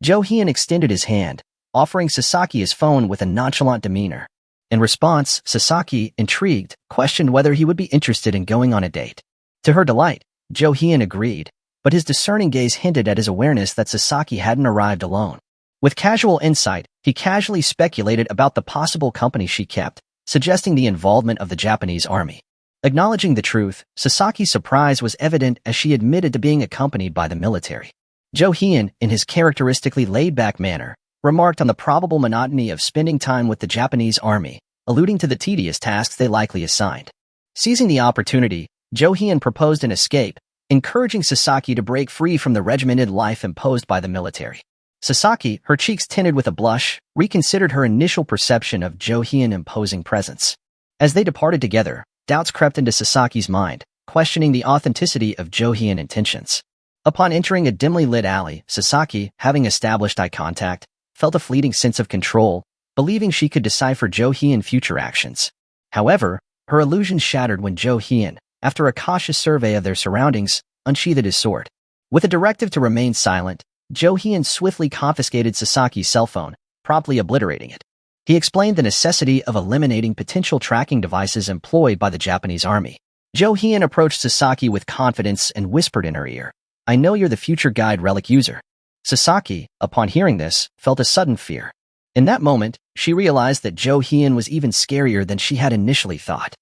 Jo Hyun extended his hand, offering Sasaki his phone with a nonchalant demeanor. In response, Sasaki, intrigued, questioned whether he would be interested in going on a date. To her delight, Jo Hyun agreed, but his discerning gaze hinted at his awareness that Sasaki hadn't arrived alone. With casual insight, he casually speculated about the possible company she kept, suggesting the involvement of the Japanese army. Acknowledging the truth, Sasaki's surprise was evident as she admitted to being accompanied by the military. Jo Hyun, in his characteristically laid-back manner, remarked on the probable monotony of spending time with the Japanese army, alluding to the tedious tasks they likely assigned. Seizing the opportunity, Jo Hyun proposed an escape, encouraging Sasaki to break free from the regimented life imposed by the military. Sasaki, her cheeks tinted with a blush, reconsidered her initial perception of Jo Hyun's imposing presence. As they departed together, doubts crept into Sasaki's mind, questioning the authenticity of Jo Hyun's intentions. Upon entering a dimly lit alley, Sasaki, having established eye contact, felt a fleeting sense of control, believing she could decipher Jo Hyun's future actions. However, her illusions shattered when Jo Hyun, after a cautious survey of their surroundings, unsheathed his sword. With a directive to remain silent, Jo Hyun swiftly confiscated Sasaki's cell phone, promptly obliterating it. He explained the necessity of eliminating potential tracking devices employed by the Japanese army. Jo Hyun approached Sasaki with confidence and whispered in her ear, "I know you're the future guide relic user." Sasaki, upon hearing this, felt a sudden fear. In that moment, she realized that Jo Hyun was even scarier than she had initially thought.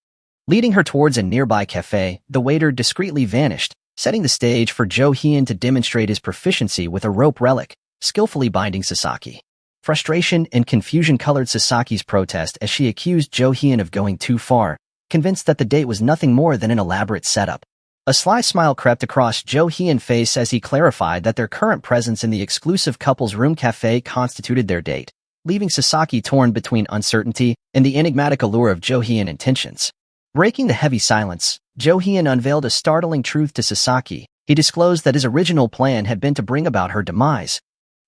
Leading her towards a nearby cafe, the waiter discreetly vanished, setting the stage for Jo Hyun to demonstrate his proficiency with a rope relic, skillfully binding Sasaki. Frustration and confusion colored Sasaki's protest as she accused Jo Hyun of going too far, convinced that the date was nothing more than an elaborate setup. A sly smile crept across Jo Hyun's face as he clarified that their current presence in the exclusive couple's room cafe constituted their date, leaving Sasaki torn between uncertainty and the enigmatic allure of Jo Hyun's intentions. Breaking the heavy silence, Jo Hyun unveiled a startling truth to Sasaki. He disclosed that his original plan had been to bring about her demise.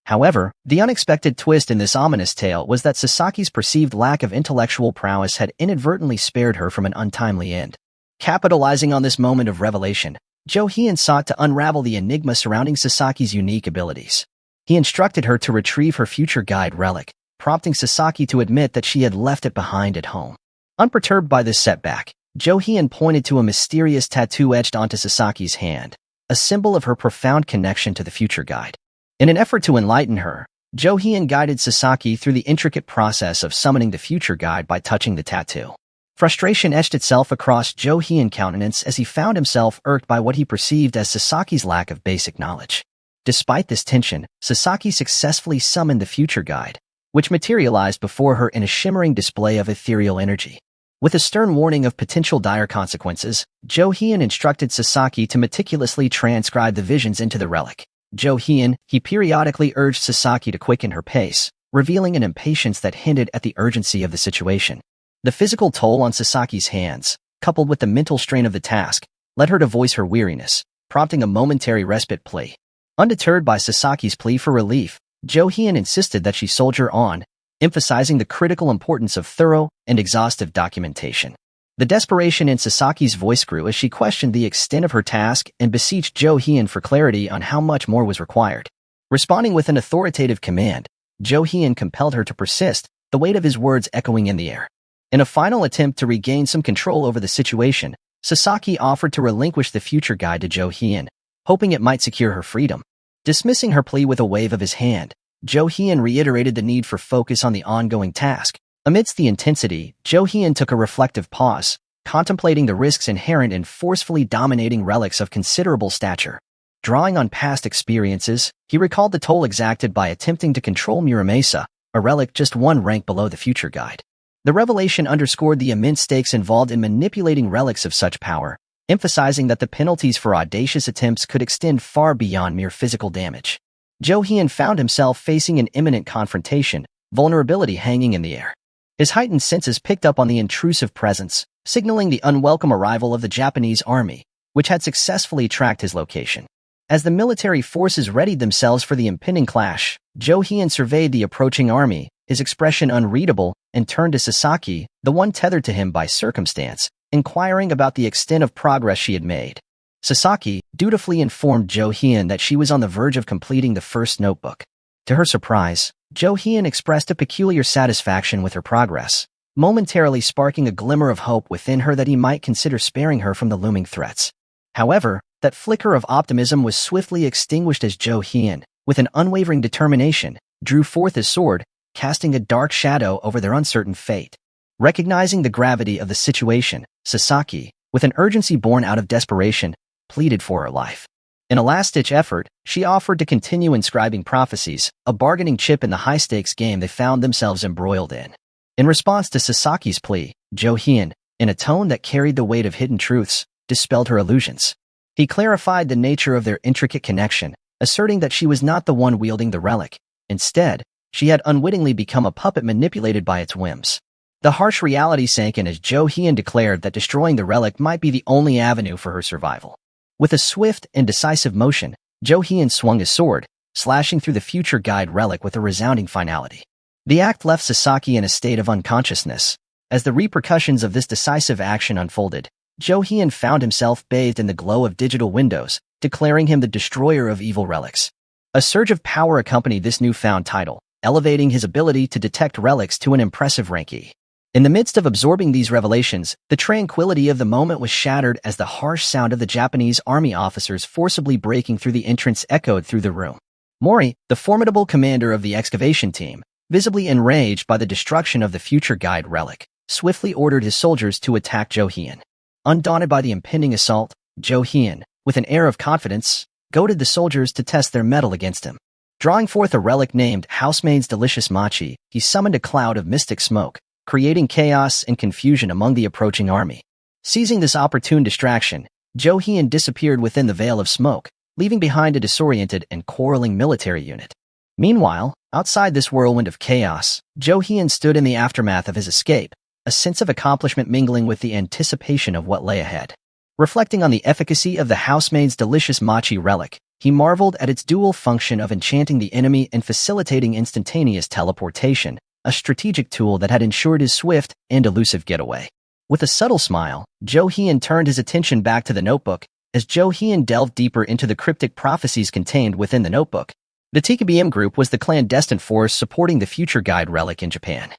However, the unexpected twist in this ominous tale was that Sasaki's perceived lack of intellectual prowess had inadvertently spared her from an untimely end. Capitalizing on this moment of revelation, Jo Hyun sought to unravel the enigma surrounding Sasaki's unique abilities. He instructed her to retrieve her future guide relic, prompting Sasaki to admit that she had left it behind at home. Unperturbed by this setback, Jo Hyun pointed to a mysterious tattoo etched onto Sasaki's hand, a symbol of her profound connection to the future guide. In an effort to enlighten her, Jo Hyun guided Sasaki through the intricate process of summoning the future guide by touching the tattoo. Frustration etched itself across Jo Hyun's countenance as he found himself irked by what he perceived as Sasaki's lack of basic knowledge. Despite this tension, Sasaki successfully summoned the future guide, which materialized before her in a shimmering display of ethereal energy. With a stern warning of potential dire consequences, Jo Hyun instructed Sasaki to meticulously transcribe the visions into the relic. Jo Hyun, he periodically urged Sasaki to quicken her pace, revealing an impatience that hinted at the urgency of the situation. The physical toll on Sasaki's hands, coupled with the mental strain of the task, led her to voice her weariness, prompting a momentary respite plea. Undeterred by Sasaki's plea for relief, Jo Hyun insisted that she soldier on, emphasizing the critical importance of thorough and exhaustive documentation. The desperation in Sasaki's voice grew as she questioned the extent of her task and beseeched Jo Hyun for clarity on how much more was required. Responding with an authoritative command, Jo Hyun compelled her to persist, the weight of his words echoing in the air. In a final attempt to regain some control over the situation, Sasaki offered to relinquish the future guide to Jo Hyun, hoping it might secure her freedom. Dismissing her plea with a wave of his hand, Jo Hyun reiterated the need for focus on the ongoing task. Amidst the intensity, Jo Hyun took a reflective pause, contemplating the risks inherent in forcefully dominating relics of considerable stature. Drawing on past experiences, he recalled the toll exacted by attempting to control Muramasa, a relic just one rank below the future guide. The revelation underscored the immense stakes involved in manipulating relics of such power, emphasizing that the penalties for audacious attempts could extend far beyond mere physical damage. Jo Hyun found himself facing an imminent confrontation, vulnerability hanging in the air. His heightened senses picked up on the intrusive presence, signaling the unwelcome arrival of the Japanese army, which had successfully tracked his location. As the military forces readied themselves for the impending clash, Jo Hyun surveyed the approaching army, his expression unreadable, and turned to Sasaki, the one tethered to him by circumstance, inquiring about the extent of progress she had made. Sasaki dutifully informed Jo Hyun that she was on the verge of completing the first notebook. To her surprise, Jo Hyun expressed a peculiar satisfaction with her progress, momentarily sparking a glimmer of hope within her that he might consider sparing her from the looming threats. However, that flicker of optimism was swiftly extinguished as Jo Hyun, with an unwavering determination, drew forth his sword, casting a dark shadow over their uncertain fate. Recognizing the gravity of the situation, Sasaki, with an urgency born out of desperation, pleaded for her life. In a last-ditch effort, she offered to continue inscribing prophecies, a bargaining chip in the high-stakes game they found themselves embroiled in. In response to Sasaki's plea, Jo Hyun, in a tone that carried the weight of hidden truths, dispelled her illusions. He clarified the nature of their intricate connection, asserting that she was not the one wielding the relic. Instead, she had unwittingly become a puppet manipulated by its whims. The harsh reality sank in as Jo Hyun declared that destroying the relic might be the only avenue for her survival. With a swift and decisive motion, Jo Hyun swung his sword, slashing through the future guide relic with a resounding finality. The act left Sasaki in a state of unconsciousness. As the repercussions of this decisive action unfolded, Jo Hyun found himself bathed in the glow of digital windows, declaring him the destroyer of evil relics. A surge of power accompanied this newfound title, elevating his ability to detect relics to an impressive rank E. In the midst of absorbing these revelations, the tranquility of the moment was shattered as the harsh sound of the Japanese army officers forcibly breaking through the entrance echoed through the room. Mori, the formidable commander of the excavation team, visibly enraged by the destruction of the future guide relic, swiftly ordered his soldiers to attack Jo Hyun. Undaunted by the impending assault, Jo Hyun, with an air of confidence, goaded the soldiers to test their mettle against him. Drawing forth a relic named Housemaid's Delicious Mochi, he summoned a cloud of mystic smoke, creating chaos and confusion among the approaching army. Seizing this opportune distraction, Jo Hyun disappeared within the veil of smoke, leaving behind a disoriented and quarreling military unit. Meanwhile, outside this whirlwind of chaos, Jo Hyun stood in the aftermath of his escape, a sense of accomplishment mingling with the anticipation of what lay ahead. Reflecting on the efficacy of the Housemaid's Delicious Mochi relic, he marveled at its dual function of enchanting the enemy and facilitating instantaneous teleportation, a strategic tool that had ensured his swift and elusive getaway. With a subtle smile, Jo Hyun turned his attention back to the notebook. As Jo Hyun delved deeper into the cryptic prophecies contained within the notebook, the TKBM group was the clandestine force supporting the future guide relic in Japan.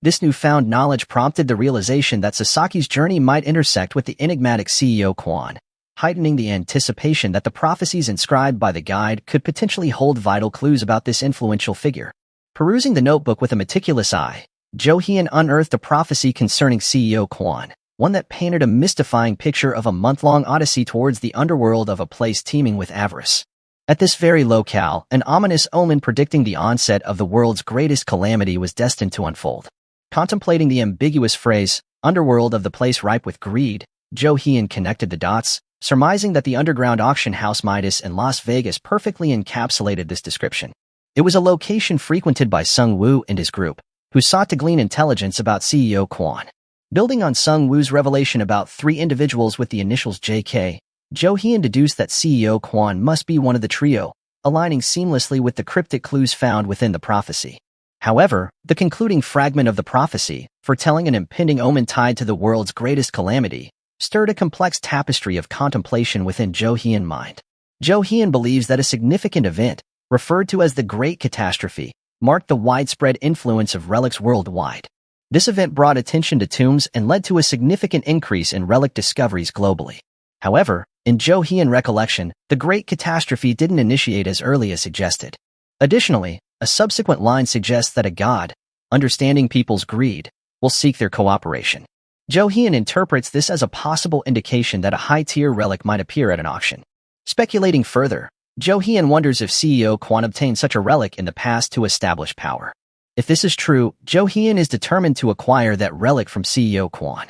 This newfound knowledge prompted the realization that Sasaki's journey might intersect with the enigmatic CEO Kwon, heightening the anticipation that the prophecies inscribed by the guide could potentially hold vital clues about this influential figure. Perusing the notebook with a meticulous eye, Jo Hyun unearthed a prophecy concerning CEO Kwon, one that painted a mystifying picture of a month-long odyssey towards the underworld of a place teeming with avarice. At this very locale, an ominous omen predicting the onset of the world's greatest calamity was destined to unfold. Contemplating the ambiguous phrase, underworld of the place ripe with greed, Jo Hyun connected the dots, surmising that the underground auction house Midas in Las Vegas perfectly encapsulated this description. It was a location frequented by Sung Woo and his group, who sought to glean intelligence about CEO Kwon. Building on Sung Woo's revelation about 3 individuals with the initials JK, Jo Hyun deduced that CEO Kwon must be one of the trio, aligning seamlessly with the cryptic clues found within the prophecy. However, the concluding fragment of the prophecy, foretelling an impending omen tied to the world's greatest calamity, stirred a complex tapestry of contemplation within Jo Hyun's mind. Jo Hyun believes that a significant event, referred to as the Great Catastrophe, marked the widespread influence of relics worldwide. This event brought attention to tombs and led to a significant increase in relic discoveries globally. However, in Jo Hyun's recollection, the Great Catastrophe didn't initiate as early as suggested. Additionally, a subsequent line suggests that a god, understanding people's greed, will seek their cooperation. Jo Hyun interprets this as a possible indication that a high-tier relic might appear at an auction. Speculating further, Jo Hyun wonders if CEO Kwon obtained such a relic in the past to establish power. If this is true, Jo Hyun is determined to acquire that relic from CEO Kwon.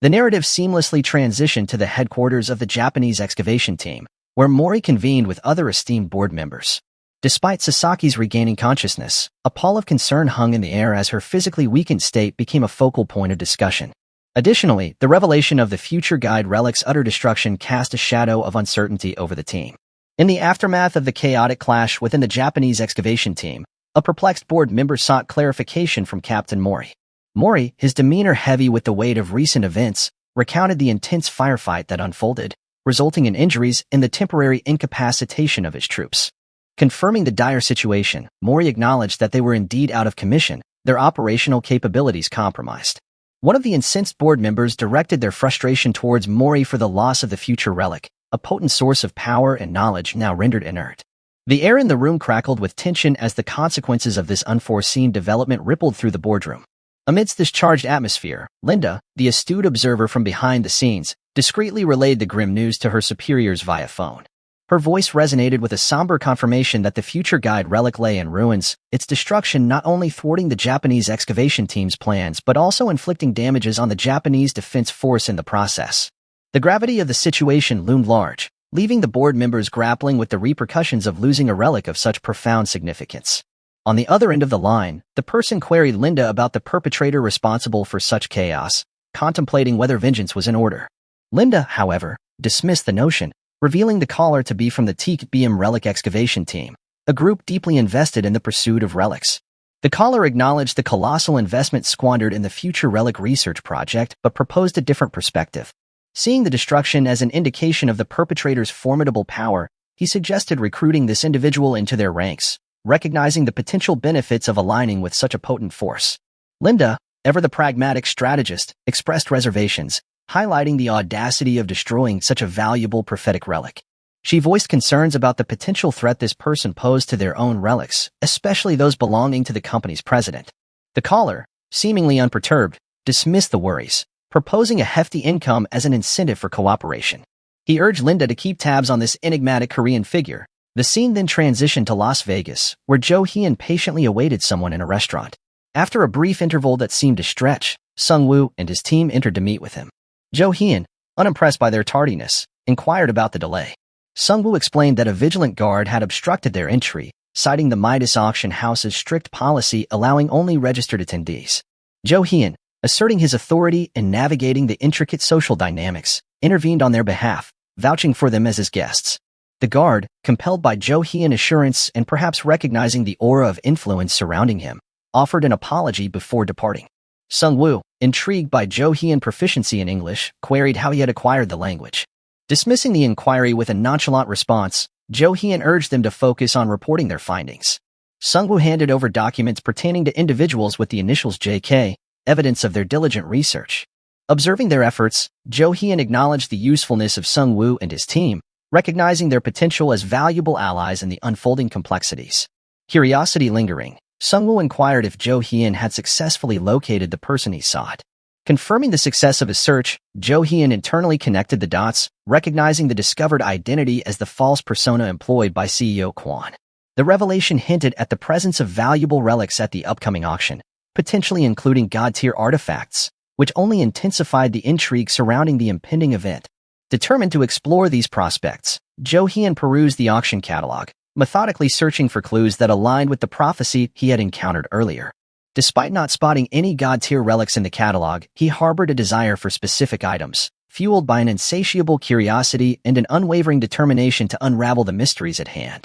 The narrative seamlessly transitioned to the headquarters of the Japanese excavation team, where Mori convened with other esteemed board members. Despite Sasaki's regaining consciousness, a pall of concern hung in the air as her physically weakened state became a focal point of discussion. Additionally, the revelation of the future guide relic's utter destruction cast a shadow of uncertainty over the team. In the aftermath of the chaotic clash within the Japanese excavation team, a perplexed board member sought clarification from Captain Mori. Mori, his demeanor heavy with the weight of recent events, recounted the intense firefight that unfolded, resulting in injuries and the temporary incapacitation of his troops. Confirming the dire situation, Mori acknowledged that they were indeed out of commission, their operational capabilities compromised. One of the incensed board members directed their frustration towards Mori for the loss of the future relic, a potent source of power and knowledge now rendered inert. The air in the room crackled with tension as the consequences of this unforeseen development rippled through the boardroom. Amidst this charged atmosphere, Linda, the astute observer from behind the scenes, discreetly relayed the grim news to her superiors via phone. Her voice resonated with a somber confirmation that the future guide relic lay in ruins, its destruction not only thwarting the Japanese excavation team's plans but also inflicting damages on the Japanese defense force in the process. The gravity of the situation loomed large, leaving the board members grappling with the repercussions of losing a relic of such profound significance. On the other end of the line, the person queried Linda about the perpetrator responsible for such chaos, contemplating whether vengeance was in order. Linda, however, dismissed the notion, revealing the caller to be from the TKBM Relic excavation team, a group deeply invested in the pursuit of relics. The caller acknowledged the colossal investment squandered in the future relic research project but proposed a different perspective. Seeing the destruction as an indication of the perpetrator's formidable power, he suggested recruiting this individual into their ranks, recognizing the potential benefits of aligning with such a potent force. Linda, ever the pragmatic strategist, expressed reservations, highlighting the audacity of destroying such a valuable prophetic relic. She voiced concerns about the potential threat this person posed to their own relics, especially those belonging to the company's president. The caller, seemingly unperturbed, dismissed the worries, proposing a hefty income as an incentive for cooperation. He urged Linda to keep tabs on this enigmatic Korean figure. The scene then transitioned to Las Vegas, where Jo Hyun patiently awaited someone in a restaurant. After a brief interval that seemed to stretch, Sung-woo and his team entered to meet with him. Jo Hyun, unimpressed by their tardiness, inquired about the delay. Sung-woo explained that a vigilant guard had obstructed their entry, citing the Midas auction house's strict policy allowing only registered attendees. Jo Hyun, asserting his authority in navigating the intricate social dynamics, intervened on their behalf, vouching for them as his guests. The guard, compelled by Jo Hyun's assurance and perhaps recognizing the aura of influence surrounding him, offered an apology before departing. Sung-woo, intrigued by Jo Hyun's proficiency in English, queried how he had acquired the language. Dismissing the inquiry with a nonchalant response, Jo Hyun urged them to focus on reporting their findings. Sung-woo handed over documents pertaining to individuals with the initials JK, evidence of their diligent research. Observing their efforts, Jo Hyun acknowledged the usefulness of Sung-woo and his team, recognizing their potential as valuable allies in the unfolding complexities. Curiosity lingering, Sung-woo inquired if Jo Hyun had successfully located the person he sought. Confirming the success of his search, Jo Hyun internally connected the dots, recognizing the discovered identity as the false persona employed by CEO Kwon. The revelation hinted at the presence of valuable relics at the upcoming auction, potentially including god-tier artifacts, which only intensified the intrigue surrounding the impending event. Determined to explore these prospects, Jo Hyun perused the auction catalog, methodically searching for clues that aligned with the prophecy he had encountered earlier. Despite not spotting any god-tier relics in the catalog, he harbored a desire for specific items, fueled by an insatiable curiosity and an unwavering determination to unravel the mysteries at hand.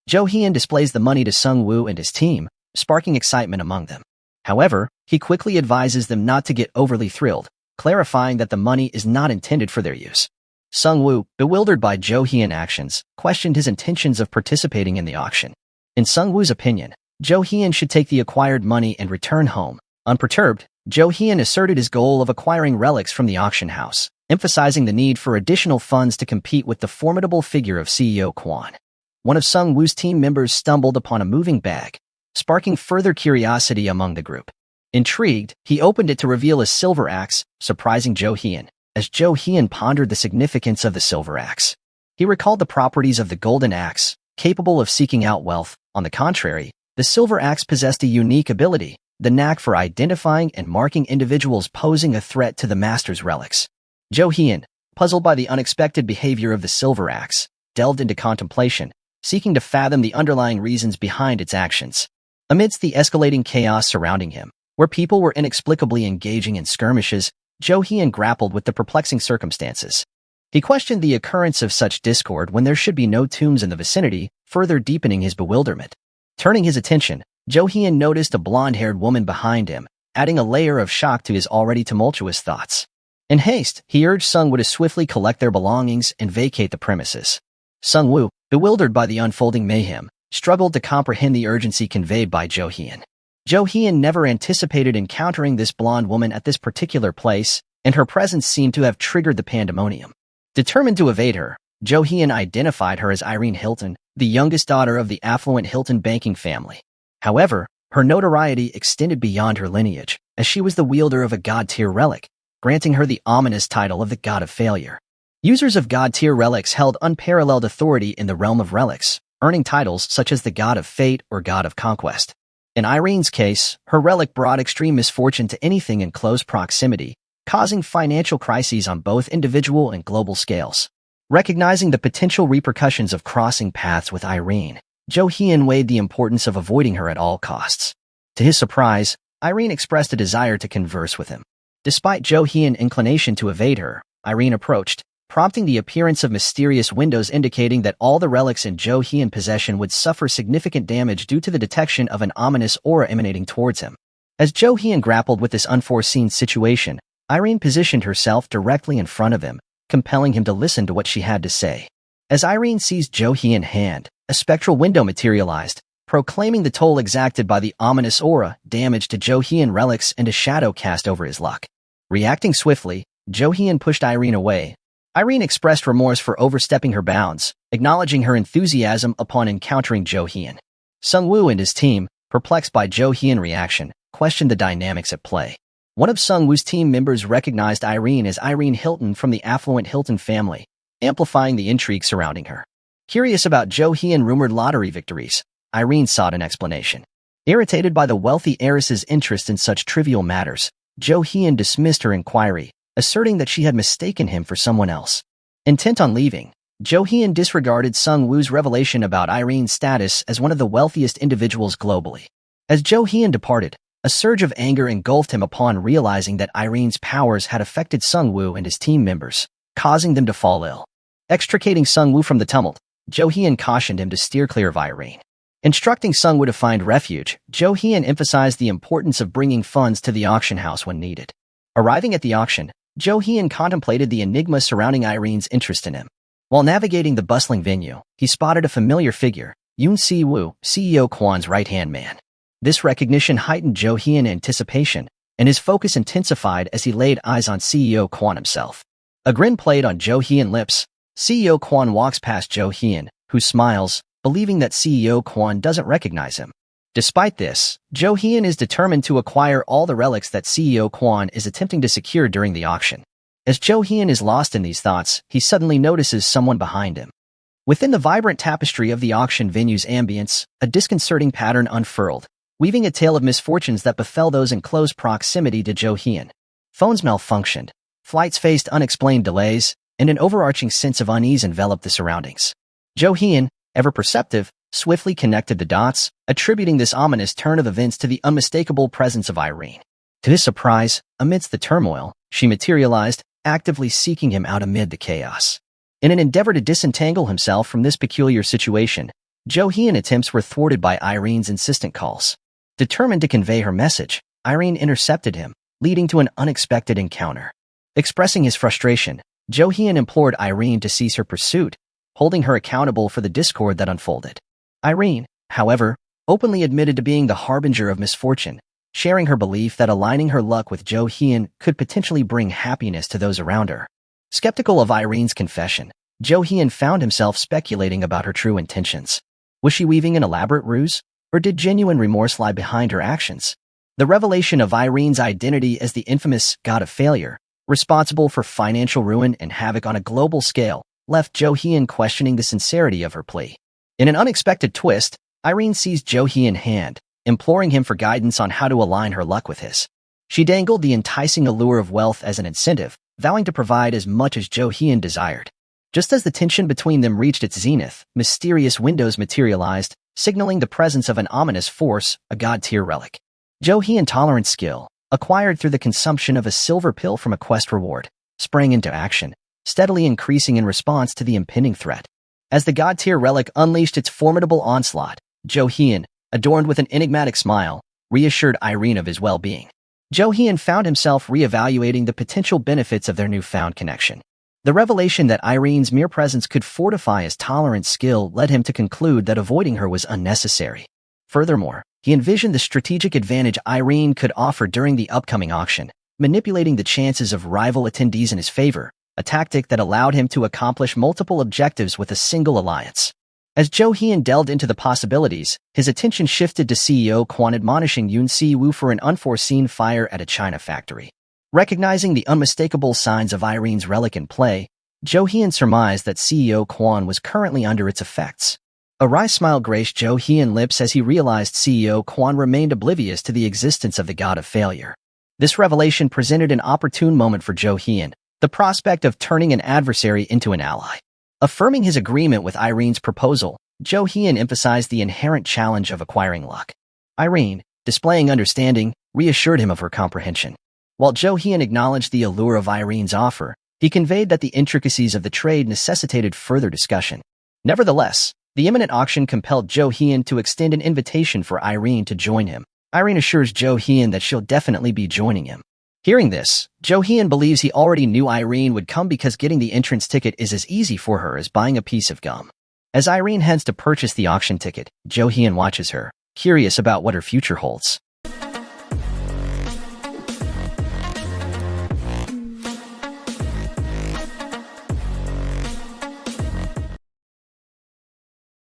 Jo Hyun displays the money to Sung-woo and his team, sparking excitement among them. However, he quickly advises them not to get overly thrilled, clarifying that the money is not intended for their use. Sung-woo, bewildered by Jo Hyun's actions, questioned his intentions of participating in the auction. In Sung-woo's opinion, Jo Hyun should take the acquired money and return home. Unperturbed, Jo Hyun asserted his goal of acquiring relics from the auction house, emphasizing the need for additional funds to compete with the formidable figure of CEO Kwon. One of Sung-woo's team members stumbled upon a moving bag, sparking further curiosity among the group. Intrigued, he opened it to reveal a silver axe, surprising Jo Hyun. As Jo Hyun pondered the significance of the silver axe, he recalled the properties of the golden axe, capable of seeking out wealth. On the contrary, the silver axe possessed a unique ability, the knack for identifying and marking individuals posing a threat to the master's relics. Jo Hyun, puzzled by the unexpected behavior of the silver axe, delved into contemplation, seeking to fathom the underlying reasons behind its actions. Amidst the escalating chaos surrounding him, where people were inexplicably engaging in skirmishes, Jo Hyun grappled with the perplexing circumstances. He questioned the occurrence of such discord when there should be no tombs in the vicinity, further deepening his bewilderment. Turning his attention, Jo Hyun noticed a blonde-haired woman behind him, adding a layer of shock to his already tumultuous thoughts. In haste, he urged Sung-woo to swiftly collect their belongings and vacate the premises. Sung-woo, bewildered by the unfolding mayhem, struggled to comprehend the urgency conveyed by Jo Hyun. Jo Hyun never anticipated encountering this blonde woman at this particular place, and her presence seemed to have triggered the pandemonium. Determined to evade her, Jo Hyun identified her as Irene Hilton, the youngest daughter of the affluent Hilton banking family. However, her notoriety extended beyond her lineage, as she was the wielder of a god-tier relic, granting her the ominous title of the God of Failure. Users of god-tier relics held unparalleled authority in the realm of relics, earning titles such as the God of Fate or God of Conquest. In Irene's case, her relic brought extreme misfortune to anything in close proximity, causing financial crises on both individual and global scales. Recognizing the potential repercussions of crossing paths with Irene, Jo Hyun weighed the importance of avoiding her at all costs. To his surprise, Irene expressed a desire to converse with him. Despite Jo Hyun's inclination to evade her, Irene approached, prompting the appearance of mysterious windows indicating that all the relics in Jo Hyun's possession would suffer significant damage due to the detection of an ominous aura emanating towards him. As Jo Hyun grappled with this unforeseen situation, Irene positioned herself directly in front of him, compelling him to listen to what she had to say. As Irene seized Jo Hyun's hand, a spectral window materialized, proclaiming the toll exacted by the ominous aura, damage to Jo Hyun's relics, and a shadow cast over his luck. Reacting swiftly, Jo Hyun pushed Irene away. Irene expressed remorse for overstepping her bounds, acknowledging her enthusiasm upon encountering Jo Hyun. Sung-woo and his team, perplexed by Jo Hyun's reaction, questioned the dynamics at play. One of Sung-woo's team members recognized Irene as Irene Hilton from the affluent Hilton family, amplifying the intrigue surrounding her. Curious about Jo Hyun's rumored lottery victories, Irene sought an explanation. Irritated by the wealthy heiress's interest in such trivial matters, Jo Hyun dismissed her inquiry, asserting that she had mistaken him for someone else. Intent on leaving, Jo Hyun disregarded Sung-woo's revelation about Irene's status as one of the wealthiest individuals globally. As Jo Hyun departed, a surge of anger engulfed him upon realizing that Irene's powers had affected Sung-woo and his team members, causing them to fall ill. Extricating Sung-woo from the tumult, Jo Hyun cautioned him to steer clear of Irene. Instructing Sung-woo to find refuge, Jo Hyun emphasized the importance of bringing funds to the auction house when needed. Arriving at the auction, Jo Hyun contemplated the enigma surrounding Irene's interest in him. While navigating the bustling venue, he spotted a familiar figure, Yoon Si-woo, CEO Kwon's right-hand man. This recognition heightened Jo Hyun's anticipation, and his focus intensified as he laid eyes on CEO Kwon himself. A grin played on Jo Hyun's lips. CEO Kwon walks past Jo Hyun, who smiles, believing that CEO Kwon doesn't recognize him. Despite this, Jo Hyun is determined to acquire all the relics that CEO Kwon is attempting to secure during the auction. As Jo Hyun is lost in these thoughts, he suddenly notices someone behind him. Within the vibrant tapestry of the auction venue's ambience, a disconcerting pattern unfurled, weaving a tale of misfortunes that befell those in close proximity to Jo Hyun. Phones malfunctioned, flights faced unexplained delays, and an overarching sense of unease enveloped the surroundings. Jo Hyun, ever perceptive, swiftly connected the dots, attributing this ominous turn of events to the unmistakable presence of Irene. To his surprise, amidst the turmoil, she materialized, actively seeking him out amid the chaos. In an endeavor to disentangle himself from this peculiar situation, Jo Hyun's attempts were thwarted by Irene's insistent calls. Determined to convey her message, Irene intercepted him, leading to an unexpected encounter. Expressing his frustration, Jo Hyun implored Irene to cease her pursuit, holding her accountable for the discord that unfolded. Irene, however, openly admitted to being the harbinger of misfortune, sharing her belief that aligning her luck with Jo Hyun could potentially bring happiness to those around her. Skeptical of Irene's confession, Jo Hyun found himself speculating about her true intentions. Was she weaving an elaborate ruse, or did genuine remorse lie behind her actions? The revelation of Irene's identity as the infamous God of Failure, responsible for financial ruin and havoc on a global scale, left Jo Hyun questioning the sincerity of her plea. In an unexpected twist, Irene seized Jo Hyun's hand, imploring him for guidance on how to align her luck with his. She dangled the enticing allure of wealth as an incentive, vowing to provide as much as Jo Hyun desired. Just as the tension between them reached its zenith, mysterious windows materialized, signaling the presence of an ominous force, a god-tier relic. Jo Hyun's tolerance skill, acquired through the consumption of a silver pill from a quest reward, sprang into action, steadily increasing in response to the impending threat. As the god-tier relic unleashed its formidable onslaught, Jo Hyun, adorned with an enigmatic smile, reassured Irene of his well-being. Jo Hyun found himself reevaluating the potential benefits of their newfound connection. The revelation that Irene's mere presence could fortify his tolerance skill led him to conclude that avoiding her was unnecessary. Furthermore, he envisioned the strategic advantage Irene could offer during the upcoming auction, manipulating the chances of rival attendees in his favor, a tactic that allowed him to accomplish multiple objectives with a single alliance. As Jo Hyun delved into the possibilities, his attention shifted to CEO Kwon admonishing Yoon Si-woo for an unforeseen fire at a China factory. Recognizing the unmistakable signs of Irene's relic in play, Jo Hyun surmised that CEO Kwon was currently under its effects. A wry smile graced Jo Hyun's lips as he realized CEO Kwon remained oblivious to the existence of the god of failure. This revelation presented an opportune moment for Jo Hyun, the prospect of turning an adversary into an ally. Affirming his agreement with Irene's proposal, Jo Hyun emphasized the inherent challenge of acquiring luck. Irene, displaying understanding, reassured him of her comprehension. While Jo Hyun acknowledged the allure of Irene's offer, he conveyed that the intricacies of the trade necessitated further discussion. Nevertheless, the imminent auction compelled Jo Hyun to extend an invitation for Irene to join him. Irene assures Jo Hyun that she'll definitely be joining him. Hearing this, Jo Hyun believes he already knew Irene would come because getting the entrance ticket is as easy for her as buying a piece of gum. As Irene heads to purchase the auction ticket, Jo Hyun watches her, curious about what her future holds.